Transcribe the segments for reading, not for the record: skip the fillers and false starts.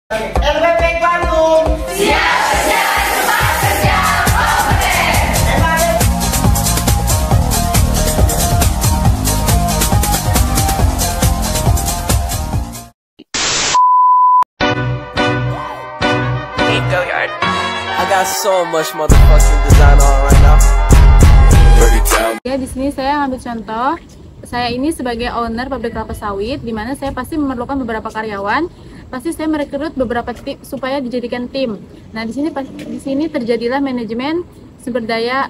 LBP Bandung siap kerja, cepat kerja, kompeten. Go yard. I got so much motherfucking design on right now. Ya, di sini saya ambil contoh. Saya ini sebagai owner pabrik kelapa sawit, di mana saya pasti memerlukan beberapa karyawan. Pasti saya merekrut beberapa tim supaya dijadikan tim. Nah, di sini terjadilah manajemen sumber daya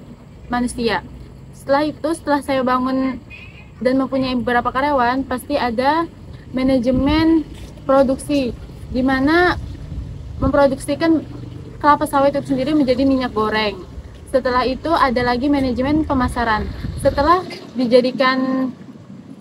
manusia. Setelah itu, setelah saya bangun dan mempunyai beberapa karyawan, pasti ada manajemen produksi, di mana memproduksikan kelapa sawit itu sendiri menjadi minyak goreng. Setelah itu ada lagi manajemen pemasaran. Setelah dijadikan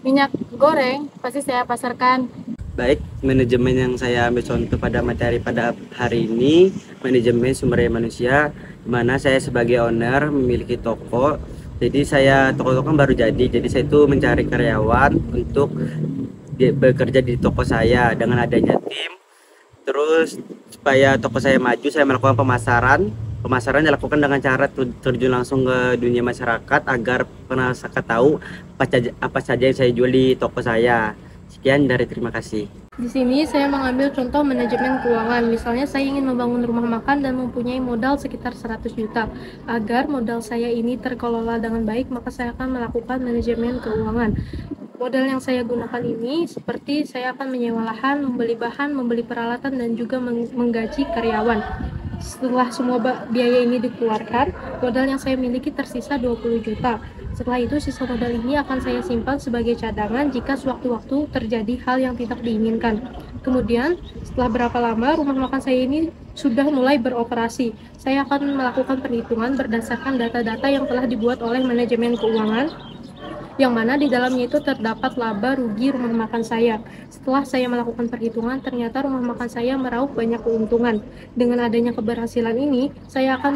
minyak goreng, pasti saya pasarkan. Baik, manajemen yang saya ambil contoh pada materi pada hari ini, manajemen sumber daya manusia, di mana saya sebagai owner memiliki toko. Jadi toko kan baru jadi saya itu mencari karyawan untuk bekerja di toko saya dengan adanya tim. Terus supaya toko saya maju, saya melakukan pemasaran. Pemasaran dilakukan dengan cara terjun langsung ke dunia masyarakat agar masyarakat tahu apa saja yang saya jual di toko saya. Sekian dari terima kasih. Di sini saya mengambil contoh manajemen keuangan. Misalnya saya ingin membangun rumah makan dan mempunyai modal sekitar 100 juta. Agar modal saya ini terkelola dengan baik, maka saya akan melakukan manajemen keuangan. Modal yang saya gunakan ini seperti saya akan menyewa lahan, membeli bahan, membeli peralatan, dan juga menggaji karyawan. Setelah semua biaya ini dikeluarkan, modal yang saya miliki tersisa 20 juta. Setelah itu, sisa modal ini akan saya simpan sebagai cadangan jika sewaktu-waktu terjadi hal yang tidak diinginkan. Kemudian, setelah berapa lama rumah makan saya ini sudah mulai beroperasi, saya akan melakukan perhitungan berdasarkan data-data yang telah dibuat oleh manajemen keuangan, yang mana di dalamnya itu terdapat laba rugi rumah makan saya. Setelah saya melakukan perhitungan, ternyata rumah makan saya meraup banyak keuntungan. Dengan adanya keberhasilan ini, saya akan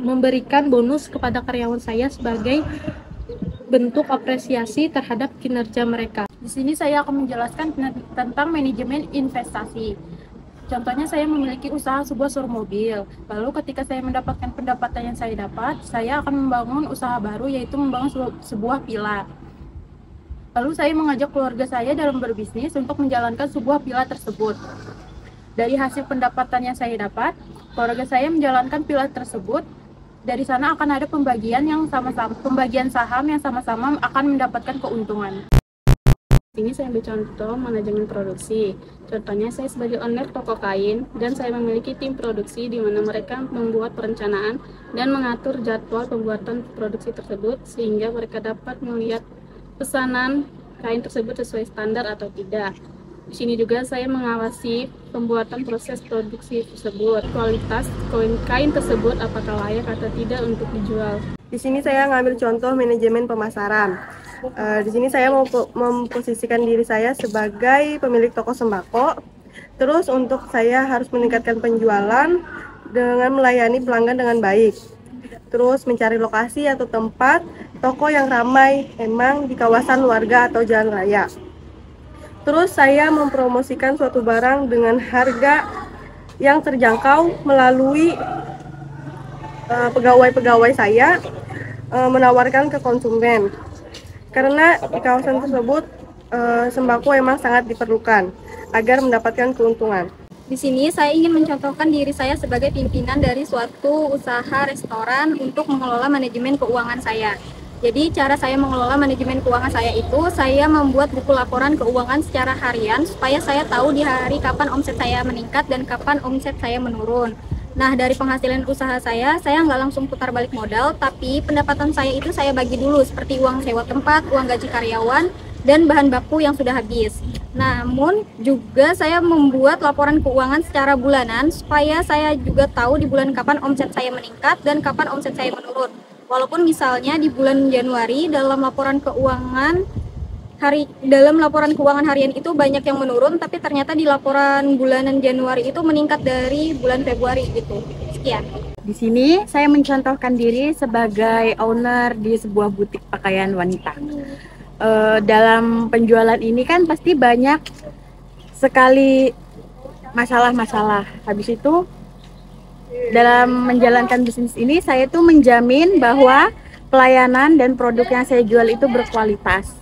memberikan bonus kepada karyawan saya sebagai bentuk apresiasi terhadap kinerja mereka. Di sini saya akan menjelaskan tentang manajemen investasi. Contohnya, saya memiliki usaha sebuah showroom mobil. Lalu ketika saya mendapatkan pendapatan yang saya dapat, saya akan membangun usaha baru, yaitu membangun sebuah villa. Lalu saya mengajak keluarga saya dalam berbisnis untuk menjalankan sebuah villa tersebut. Dari hasil pendapatan yang saya dapat, keluarga saya menjalankan villa tersebut. Dari sana akan ada pembagian saham yang sama-sama akan mendapatkan keuntungan. Ini saya ambil contoh manajemen produksi. Contohnya, saya sebagai owner toko kain dan saya memiliki tim produksi di mana mereka membuat perencanaan dan mengatur jadwal pembuatan produksi tersebut sehingga mereka dapat melihat pesanan kain tersebut sesuai standar atau tidak. Di sini juga saya mengawasi pembuatan proses produksi tersebut, kualitas kain tersebut apakah layak atau tidak untuk dijual. Di sini saya ngambil contoh manajemen pemasaran. Di sini saya mau memposisikan diri saya sebagai pemilik toko sembako. Terus untuk saya harus meningkatkan penjualan dengan melayani pelanggan dengan baik. Terus mencari lokasi atau tempat toko yang ramai memang di kawasan warga atau jalan raya. Terus saya mempromosikan suatu barang dengan harga yang terjangkau melalui pegawai-pegawai saya menawarkan ke konsumen. Karena di kawasan tersebut sembako memang sangat diperlukan agar mendapatkan keuntungan. Di sini saya ingin mencontohkan diri saya sebagai pimpinan dari suatu usaha restoran untuk mengelola manajemen keuangan saya. Jadi cara saya mengelola manajemen keuangan saya itu, saya membuat buku laporan keuangan secara harian supaya saya tahu di hari kapan omset saya meningkat dan kapan omset saya menurun. Nah, dari penghasilan usaha saya nggak langsung putar balik modal, tapi pendapatan saya itu saya bagi dulu seperti uang sewa tempat, uang gaji karyawan, dan bahan baku yang sudah habis. Namun juga saya membuat laporan keuangan secara bulanan supaya saya juga tahu di bulan kapan omset saya meningkat dan kapan omset saya menurun. Walaupun misalnya di bulan Januari dalam laporan keuangan harian itu banyak yang menurun, tapi ternyata di laporan bulanan Januari itu meningkat dari bulan Februari gitu. Sekian. Di sini saya mencontohkan diri sebagai owner di sebuah butik pakaian wanita. Dalam penjualan ini kan pasti banyak sekali masalah-masalah. Habis itu dalam menjalankan bisnis ini saya tuh menjamin bahwa pelayanan dan produk yang saya jual itu berkualitas.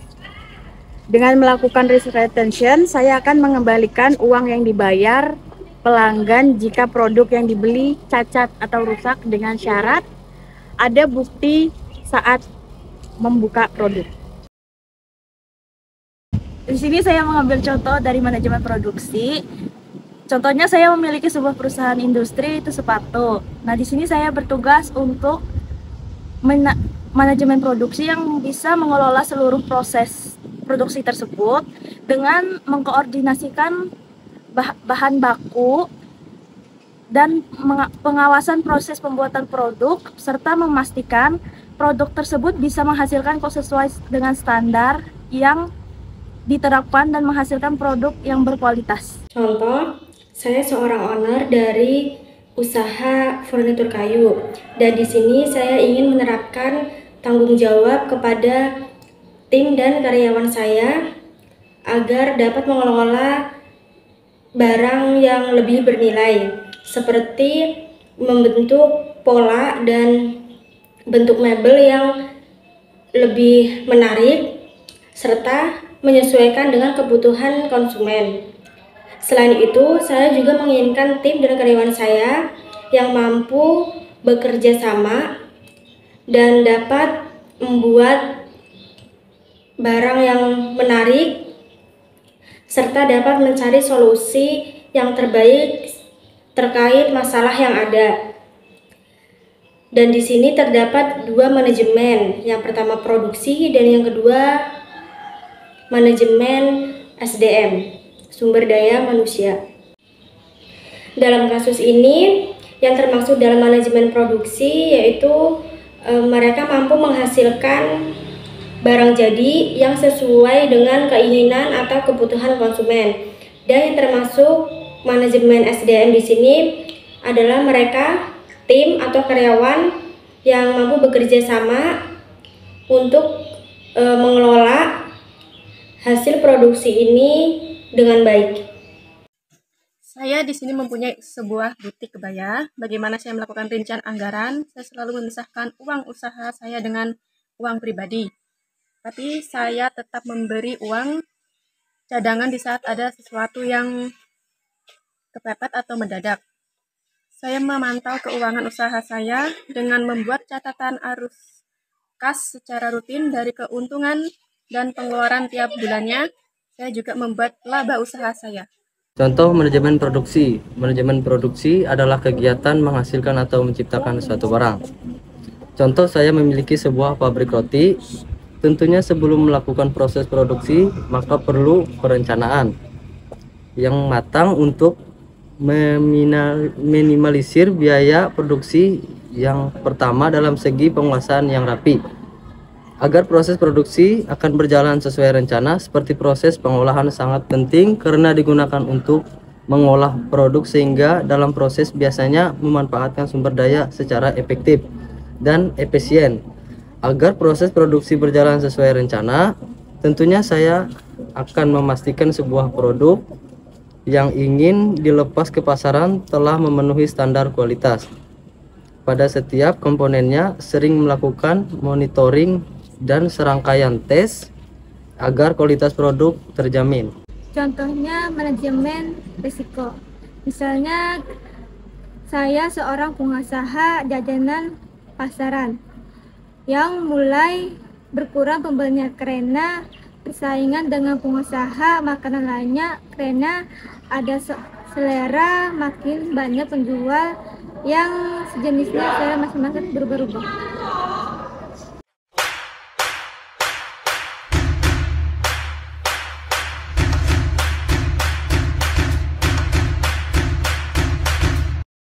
Dengan melakukan risk retention, saya akan mengembalikan uang yang dibayar pelanggan jika produk yang dibeli cacat atau rusak dengan syarat ada bukti saat membuka produk. Di sini saya mengambil contoh dari manajemen produksi. Contohnya saya memiliki sebuah perusahaan industri itu sepatu. Nah, di sini saya bertugas untuk manajemen produksi yang bisa mengelola seluruh proses produksi tersebut dengan mengkoordinasikan bahan baku dan pengawasan proses pembuatan produk serta memastikan produk tersebut bisa menghasilkan sesuai dengan standar yang diterapkan dan menghasilkan produk yang berkualitas. Contoh, saya seorang owner dari usaha furnitur kayu dan di sini saya ingin menerapkan tanggung jawab kepada tim dan karyawan saya agar dapat mengelola barang yang lebih bernilai seperti membentuk pola dan bentuk mebel yang lebih menarik serta menyesuaikan dengan kebutuhan konsumen. Selain itu, saya juga menginginkan tim dan karyawan saya yang mampu bekerja sama dan dapat membuat barang yang menarik serta dapat mencari solusi yang terbaik terkait masalah yang ada. Dan di sini terdapat dua manajemen, yang pertama produksi dan yang kedua manajemen SDM, sumber daya manusia. Dalam kasus ini yang termasuk dalam manajemen produksi yaitu mereka mampu menghasilkan barang jadi yang sesuai dengan keinginan atau kebutuhan konsumen. Dan yang termasuk manajemen SDM di sini adalah mereka tim atau karyawan yang mampu bekerja sama untuk mengelola hasil produksi ini dengan baik. Saya di sini mempunyai sebuah butik kebaya. Bagaimana saya melakukan rincian anggaran? Saya selalu memisahkan uang usaha saya dengan uang pribadi. Tapi saya tetap memberi uang cadangan di saat ada sesuatu yang kepepet atau mendadak. Saya memantau keuangan usaha saya dengan membuat catatan arus kas secara rutin dari keuntungan dan pengeluaran tiap bulannya. Saya juga membuat laba usaha saya. Contoh manajemen produksi. Manajemen produksi adalah kegiatan menghasilkan atau menciptakan suatu barang. Contoh, saya memiliki sebuah pabrik roti. Tentunya sebelum melakukan proses produksi, maka perlu perencanaan yang matang untuk meminimalisir biaya produksi yang pertama dalam segi penguasaan yang rapi. Agar proses produksi akan berjalan sesuai rencana, seperti proses pengolahan sangat penting karena digunakan untuk mengolah produk sehingga dalam proses biasanya memanfaatkan sumber daya secara efektif dan efisien. Agar proses produksi berjalan sesuai rencana, tentunya saya akan memastikan sebuah produk yang ingin dilepas ke pasaran telah memenuhi standar kualitas. Pada setiap komponennya sering melakukan monitoring dan serangkaian tes agar kualitas produk terjamin. Contohnya manajemen risiko. Misalnya saya seorang pengusaha jajanan pasaran yang mulai berkurang pembelinya karena persaingan dengan pengusaha makanan lainnya, karena ada selera makin banyak penjual yang sejenisnya selera masing-masing berubah-ubah.